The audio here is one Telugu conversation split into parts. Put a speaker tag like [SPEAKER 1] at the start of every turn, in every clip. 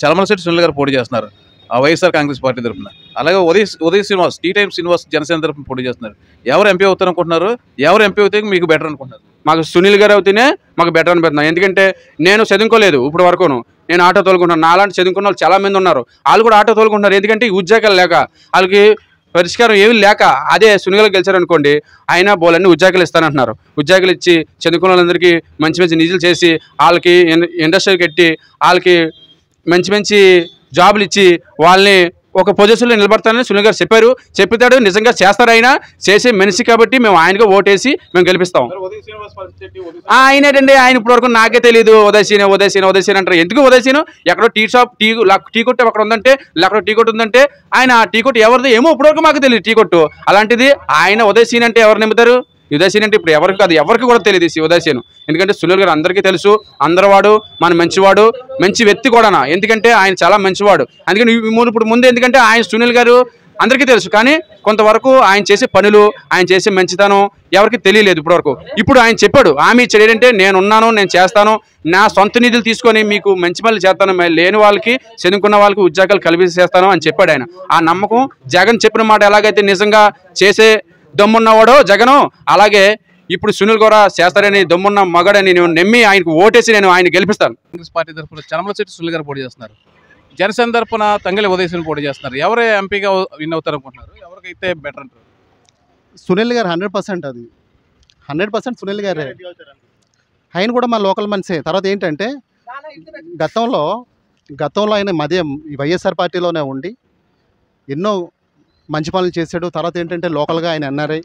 [SPEAKER 1] చలమలశెట్టి సునీల్ గారు పోటీ చేస్తున్నారు వైఎస్ఆర్ కాంగ్రెస్ పార్టీ తరఫున. అలాగే ఉదయ్ శ్రీనివాస్ టీ టైమ్ శ్రీనివాస్ జనసేన తరఫున పోటీ చేస్తున్నారు. ఎవరు ఎంపీ అవుతారు అనుకుంటున్నారు? ఎవరు ఎంపీ అవుతే మీకు బెటర్ అనుకుంటున్నారు?
[SPEAKER 2] మాకు సునీల్ గారు అవుతేనే మాకు బెటర్ అనిపిస్తున్నాను. ఎందుకంటే నేను చదువుకోలేదు ఇప్పుడు వరకును, నేను ఆటో తోలుకుంటున్నాను. నాలాంటి చదువుకున్న వాళ్ళు చాలా మంది ఉన్నారు, వాళ్ళు కూడా ఆటో తోలుకుంటున్నారు. ఎందుకంటే ఉద్యోగాలు లేక, వాళ్ళకి పరిష్కారం ఏమీ లేక. అదే సునీల్ గారు గెలిచారనుకోండి, ఆయన బోలన్నీ ఉద్యోగాలు ఇస్తానంటున్నారు. ఉద్యోగాలు ఇచ్చి చదువుకున్న వాళ్ళందరికీ మంచి మంచి నిధులు చేసి, వాళ్ళకి ఇండస్ట్రీ కట్టి, వాళ్ళకి మంచి మంచి జాబులు ఇచ్చి వాళ్ళని ఒక పొజిషన్లో నిలబడతానని సునీల్ గారు చెప్పారు. చెప్తాడు, నిజంగా చేస్తారు. ఆయన చేసే మనిషి కాబట్టి మేము ఆయనకు ఓటేసి మేము గెలిపిస్తాం. ఆయనేటండి, ఆయన ఇప్పటి వరకు నాకే తెలియదు. ఉదయసీన అంటారు. ఎందుకు ఉదయసీన? ఎక్కడో టీ కొట్టు అక్కడ ఉందంటే, అక్కడ టీ కొట్టు ఉందంటే ఆయన టీ కొట్టు ఎవరిది ఏమో ఇప్పటివరకు మాకు తెలియదు టీ కొట్టు. అలాంటిది ఆయన ఉదయసీన అంటే ఎవరు నమ్ముతారు? ఉదయసీన అంటే ఇప్పుడు ఎవరికి కాదు, ఎవరికి కూడా తెలియదు ఉదయసీన. ఎందుకంటే సునీల్ గారు అందరికీ తెలుసు, అందరివాడు, మన మంచివాడు, మంచి వ్యక్తి కూడా. ఎందుకంటే ఆయన చాలా మంచివాడు. అందుకని ఇప్పుడు ముందు ఎందుకంటే ఆయన సునీల్ గారు అందరికీ తెలుసు, కానీ కొంతవరకు ఆయన చేసే పనులు, ఆయన చేసే మంచితనం ఎవరికి తెలియలేదు ఇప్పటివరకు. ఇప్పుడు ఆయన చెప్పాడు, హామీ ఇచ్చాడు ఏంటంటే, నేనున్నాను, నేను చేస్తాను, నా సొంత నిధులు తీసుకొని మీకు మంచి పనులు చేస్తాను, లేని వాళ్ళకి, చదువుకున్న వాళ్ళకి ఉద్యోగాలు కల్పిస్తాను అని చెప్పాడు ఆయన. ఆ నమ్మకం జగన్ చెప్పిన మాట ఎలాగైతే నిజంగా చేసే దమ్మున్నవాడో జగను, అలాగే ఇప్పుడు సునీల్ కూడా చేస్తారని దమ్మున్న మగాడని నేను నమ్మి ఆయనకు ఓటేసి నేను ఆయన గెలిపిస్తాను.
[SPEAKER 1] కాంగ్రెస్ పార్టీ తరఫున చలమలశెట్టి సునీల్ గారు పోటీ చేస్తున్నారు. జనసేన తరఫున తంగెళ్ళ ఉదయసీన పోటీ చేస్తున్నారు. ఎవరు ఎంపీగా విన్ అవుతారు అనుకుంటున్నారు? ఎవరికైతే బెటర్ అంటారు?
[SPEAKER 3] సునీల్ గారు 100%. అది 100% సునీల్ గారే. ఆయన కూడా మా లోకల్ మనిషే. తర్వాత ఏంటంటే గతంలో ఆయన ఈ వైఎస్ఆర్ పార్టీలోనే ఉండి ఎన్నో మంచి పనులు చేశాడు. తర్వాత ఏంటంటే లోకల్గా ఆయన ఎన్ఆర్ఐ,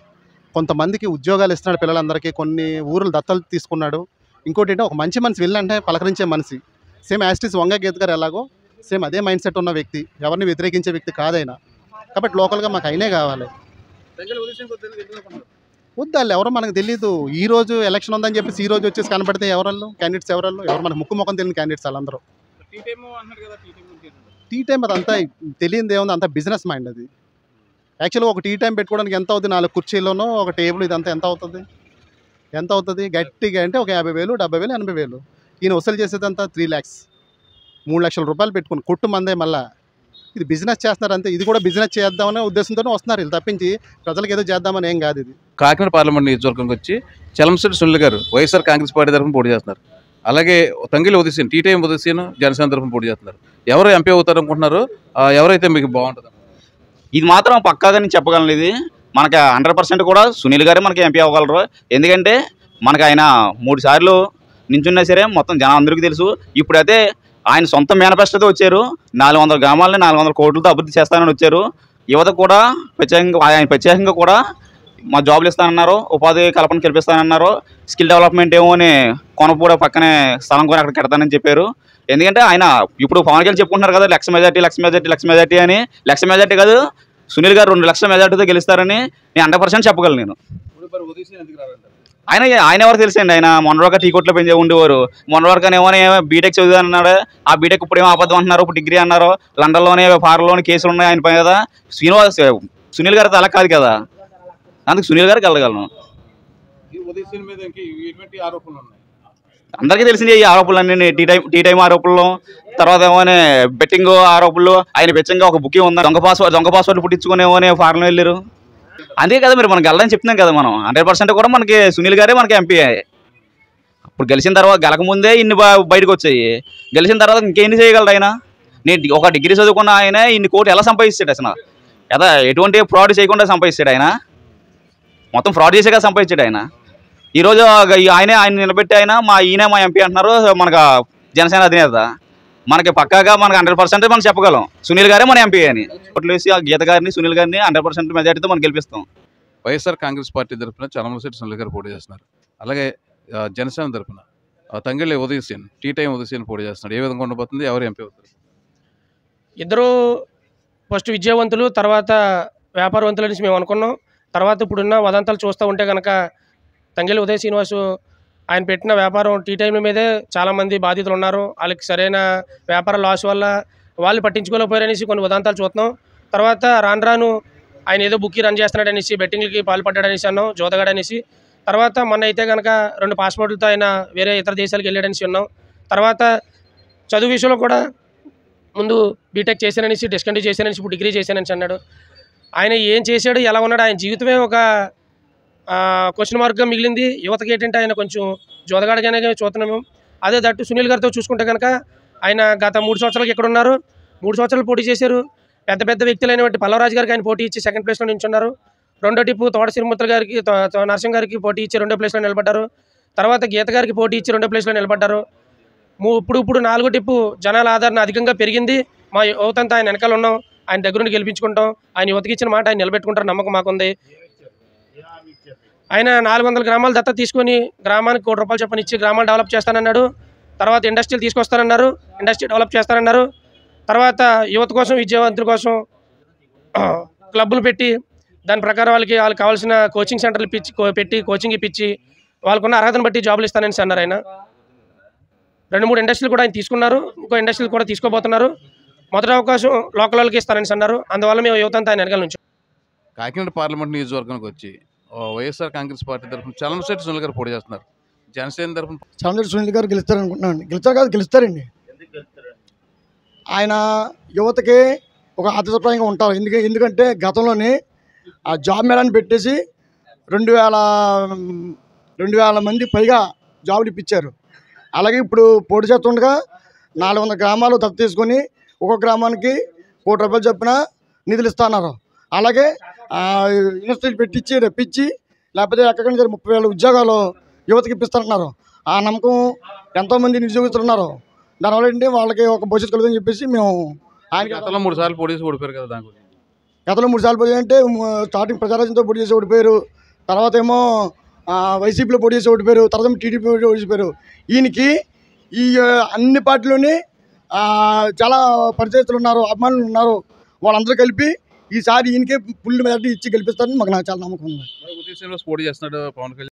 [SPEAKER 3] కొంతమందికి ఉద్యోగాలు ఇస్తున్నాడు పిల్లలందరికీ, కొన్ని ఊర్లు దత్తలు తీసుకున్నాడు. ఇంకోటి ఏంటంటే ఒక మంచి మనిషి, వెళ్ళంటే పలకరించే మనిషి. సేమ్ యాస్టిస్ వంగ గీత గారు ఎలాగో సేమ్ అదే మైండ్ సెట్ ఉన్న వ్యక్తి, ఎవరిని వ్యతిరేకించే వ్యక్తి కాదైనా. కాబట్టి లోకల్గా మాకు అయినే కావాలి. వద్దాళ్ళు ఎవరో మనకు తెలియదు. ఈ రోజు ఎలక్షన్ ఉందని చెప్పేసి ఈ రోజు వచ్చేసి కనపడితే ఎవరు క్యాండిడేట్స్, ఎవరు మనకు ముఖం తెలియని క్యాండిడేట్స్ వాళ్ళందరూ. టీ టైం అదంతా తెలియదు ఏముంది, అంతా బిజినెస్ మైండ్. అది యాక్చువల్గా ఒక టీ టైం పెట్టుకోవడానికి ఎంత అవుతుంది? 4 కుర్చీలోనో ఒక టేబుల్, ఇదంతా ఎంత అవుతుంది? గట్టిగా అంటే ఒక 50,000, 70,000, 80,000. ఈయన వసూలు చేసేదంతా 3 lakhs, 3 లక్షల రూపాయలు పెట్టుకుని కొట్టు మందే. మళ్ళీ ఇది బిజినెస్ చేస్తున్నారు అంతే. ఇది కూడా బిజినెస్ చేద్దామనే ఉద్దేశంతోనే వస్తున్నారు వీళ్ళు, తప్పించి ప్రజలకు ఏదో చేద్దామని ఏం కాదు. ఇది
[SPEAKER 1] కాకినాడ పార్లమెంట్ నియోజకవర్గంకి వచ్చి చలమలశెట్టి సునీల్ గారు వైఎస్ఆర్ కాంగ్రెస్ పార్టీ తరఫున పోటీ చేస్తున్నారు. అలాగే తంగెళ్ళ ఉదయసీన టీ టైం ఉదయసీన జనసేన తరఫున పోటీ చేస్తున్నారు. ఎవరు ఎంపీ అవుతారు అనుకుంటున్నారు? ఎవరైతే మీకు బాగుంటుంది?
[SPEAKER 4] ఇది మాత్రం పక్కాగా నేను చెప్పగలను. ఇది మనకి 100% కూడా సునీల్ గారే మనకి ఎంపీ అవ్వగలరు. ఎందుకంటే మనకు ఆయన 3 సార్లు నించున్నా సరే మొత్తం జనం అందరికీ తెలుసు. ఇప్పుడైతే ఆయన సొంత మేనిఫెస్టోతో వచ్చారు. 400 గ్రామాలని 400 కోట్లతో అభివృద్ధి చేస్తానని వచ్చారు. యువత కూడా ప్రత్యేకంగా కూడా మా జాబులు ఇస్తానన్నారు, ఉపాధి కల్పన కల్పిస్తానన్నారు. స్కిల్ డెవలప్మెంట్ ఏమో అని కొనపూడ పక్కనే స్థలం కొని అక్కడ కడతానని చెప్పారు. ఎందుకంటే ఆయన ఇప్పుడు పవన్ కళ్యాణ్ చెప్పుకుంటున్నారు కదా, లక్ష మెజార్టీ అని. లక్ష మెజార్టీ కాదు, సునీల్ గారు 2 లక్షల మెజార్టీతో గెలుస్తారని నేను 100% చెప్పగలను. నేను ఆయన ఎవరు తెలుసండి? ఆయన మొన్నవరకు టీ కొట్లో పెంచే ఉండేవారు. మొన్నవరకు ఏమో బీటెక్ చదువు అన్నాడు. ఆ బీటెక్ ఇప్పుడు ఏమో అబద్ధం అంటున్నారు, ఇప్పుడు డిగ్రీ అన్నారు. లండన్లోనే ఫారెన్లోనే కేసులు ఉన్నాయి ఆయన పై కదా. సునీల్ గారితో అలా కాదు కదా, అందుకు సునీల్ గారికి వెళ్ళగలను. అందరికీ తెలిసింది ఈ ఆరోపణలన్నీ, టీ టైం ఆరోపణలు, తర్వాత ఏమోనే బెట్టింగ్ ఆరోపణలు. ఆయన బెచ్చంగా ఒక బుక్ ఉంది, దొంగ పాస్వర్డ్ పుట్టించుకునేమోనే ఫారెన్ వెళ్ళారు. అంతే కదా, మీరు మనకి వెళ్ళని చెప్తున్నాం కదా. మనం 100% కూడా మనకి సునీల్ గారే మనకి ఎంపీ. ఇప్పుడు గెలిచిన తర్వాత గెలకముందే ఇన్ని బయటకు వచ్చాయి, గెలిచిన తర్వాత ఇంకేంటి చేయగలరు ఆయన? నేను ఒక డిగ్రీ చదువుకున్న ఆయన ఇన్ని కోట్లు ఎలా సంపాదిస్తాడు? అసలు ఎటువంటి ఫ్రాడ్ చేయకుండా సంపాదిస్తాడు ఆయన. మొత్తం ఫ్రాడ్ చేసే కదా సంపాదించాడు ఆయన. ఈరోజు ఆయన నిలబెట్టి ఈయన మా ఎంపీ అంటున్నారు. మనకు జనసేన అధినేత మనకి పక్కాగా మనకు 100% మనం చెప్పగలం సునీల్ గారే మన ఎంపీ అని. ఓట్లు వేసి ఆ గీత గారిని, సునీల్ గారిని 100% మెజార్టీతో మనం గెలిపిస్తాం.
[SPEAKER 1] వైఎస్ఆర్ కాంగ్రెస్ పార్టీ తరఫున చలమలశెట్టి సునీల్ గారు పోటీ చేస్తున్నారు. అలాగే జనసేన తరఫున తంగెళ్ళ ఉదయసీన టీ టైం ఉదయసీన పోటీ చేస్తున్నారు. ఏ విధంగా ఉండబోతుంది? ఎవరు ఎంపీ అవుతారు?
[SPEAKER 5] ఇద్దరు ఫస్ట్ విద్యావంతులు, తర్వాత వ్యాపారవంతులు అనేసి మేము అనుకున్నాం. తర్వాత ఇప్పుడున్న వదంతాలు చూస్తూ ఉంటే కనుక తంగెళ్ళ ఉదయ శ్రీనివాసు ఆయన పెట్టిన వ్యాపారం టీ టైంల మీదే చాలామంది బాధితులు ఉన్నారు. వాళ్ళకి సరైన వ్యాపార లాస్ వల్ల వాళ్ళు పట్టించుకోలేకపోయారనేసి కొన్ని వదంతాలు చూస్తున్నాం. తర్వాత రాను ఆయన ఏదో బుక్కి రన్ చేస్తున్నాడు అనేసి, బెట్టింగ్లకి పాల్పడ్డాడు అనేసి అన్నాం, జోతగాడు అనేసి. తర్వాత మొన్న అయితే కనుక 2 పాస్పోర్ట్లతో ఆయన వేరే ఇతర దేశాలకు వెళ్ళాడనేసి ఉన్నాం. తర్వాత చదువు విషయంలో కూడా ముందు బీటెక్ చేశాననేసి డిస్కంటిన్యూ చేశాననేసి ఇప్పుడు డిగ్రీ చేశాననేసి అన్నాడు. ఆయన ఏం చేశాడు, ఎలా ఉన్నాడు, ఆయన జీవితమే ఒక క్వశ్చన్ మార్క్గా మిగిలింది. యువతకి ఏంటంటే ఆయన కొంచెం జోదగాడిగానే చూస్తున్నాము. అదే దట్టు సునీల్ గారితో చూసుకుంటే కనుక ఆయన గత 3 సంవత్సరాలకి ఎక్కడ ఉన్నారు, 3 సంవత్సరాలు పోటీ చేశారు. పెద్ద పెద్ద వ్యక్తులైనటువంటి పల్లవరాజు గారికి ఆయన పోటీ ఇచ్చి సెకండ్ ప్లేస్లో నిల్చున్నారు. రెండో టిప్పు తోట శ్రీమూర్తులు గారికి నరసింహ గారికి పోటీ ఇచ్చి 2వ ప్లేస్లో నిలబడ్డారు. తర్వాత గీత గారికి పోటీ ఇచ్చి 2వ ప్లేస్లో నిలబడ్డారు. ఇప్పుడు 4వ టిప్పు జనాల ఆదరణ అధికంగా పెరిగింది. మా యువతంతా ఆయన వెనకాల ఉన్నాం, ఆయన దగ్గర నుండి గెలిపించుకుంటాం. ఆయన యువతకి ఇచ్చిన మాట ఆయన నిలబెట్టుకుంటారు నమ్మకం మాకుంది. ఆయన 400 గ్రామాలు దత్తత తీసుకొని గ్రామానికి ₹1 చొప్పున ఇచ్చి గ్రామాలు డెవలప్ చేస్తానన్నాడు. తర్వాత ఇండస్ట్రీలు తీసుకొస్తానన్నారు, ఇండస్ట్రీ డెవలప్ చేస్తానన్నారు. తర్వాత యువత కోసం, విద్యావంతుల కోసం క్లబ్బులు పెట్టి దాని ప్రకారం వాళ్ళకి కావాల్సిన కోచింగ్ సెంటర్లు పెట్టి కోచింగ్ ఇప్పించి వాళ్ళకున్న అర్హతను బట్టి జాబులు ఇస్తానని అన్నారు. ఆయన 2-3 ఇండస్ట్రీలు కూడా ఆయన తీసుకున్నారు, ఇంకో ఇండస్ట్రీలు కూడా తీసుకోబోతున్నారు. మొదటి అవకాశం లోకల్ వాళ్ళకి ఇస్తానని అన్నారు. అందువల్ల మేము యువతంతా ఆయన వెనకాల నుంచి
[SPEAKER 1] కాకినాడ పార్లమెంట్ నియోజకవర్గానికి వచ్చి వైఎస్ఆర్ కాంగ్రెస్ పార్టీ తరఫున చలమశెట్టి సునీల్ గారు పోటీ చేస్తున్నారు. జనసేన తరఫున
[SPEAKER 6] చలమశెట్టి సునీల్ గారు గెలుస్తారనుకుంటున్నాను. గెలుస్తారండి. ఆయన యువతకి ఒక ఆదర్శప్రాయంగా ఉంటారు. ఎందుకంటే గతంలోనే ఆ జాబ్ మేళాన్ని పెట్టేసి 2,000 మంది పైగా జాబులు ఇప్పించారు. అలాగే ఇప్పుడు పోటీ చేస్తుండగా 400 గ్రామాలు దత్తత తీసుకొని ఒక్కొక్క గ్రామానికి ₹1 చొప్పున నిధులు ఇస్తున్నారు. అలాగే యూనివర్సిటీలు పెట్టించి రప్పించి లేకపోతే ఎక్కడి నుంచి 30,000 ఉద్యోగాలు యువతకి ఇప్పిస్తున్నారు. ఆ నమ్మకం ఎంతోమంది నిరుద్యోగులు ఉన్నారు. దానివల్ల ఏంటంటే వాళ్ళకి ఒక భవిష్యత్తు కలుగుదని చెప్పేసి మేము ఆయన
[SPEAKER 1] గతంలో 3 సార్లు పోటీ చేసి ఓడిపోయారు కదా. దాని గురించి
[SPEAKER 6] గతంలో 3 సార్లు పోటీ అంటే స్టార్టింగ్ ప్రజారాజ్యంతో పోటీ చేసి ఓడిపోయారు. తర్వాత ఏమో వైసీపీలో పోటీ చేసి ఓడిపోయారు. తర్వాత టీడీపీ ఓడిపోయారు. ఈయనకి ఈ అన్ని పార్టీలోని చాలా పరిచయస్తులు ఉన్నారు, అభిమానులు ఉన్నారు. వాళ్ళందరూ కలిపి ఈసారి ఈయనకే ఫుల్ మెజారిటీ ఇచ్చి గెలిపిస్తారని మాకు చాలా నమ్మకం ఉంది.
[SPEAKER 1] పోటీ చేస్తున్నాడు పవన్ కళ్యాణ్.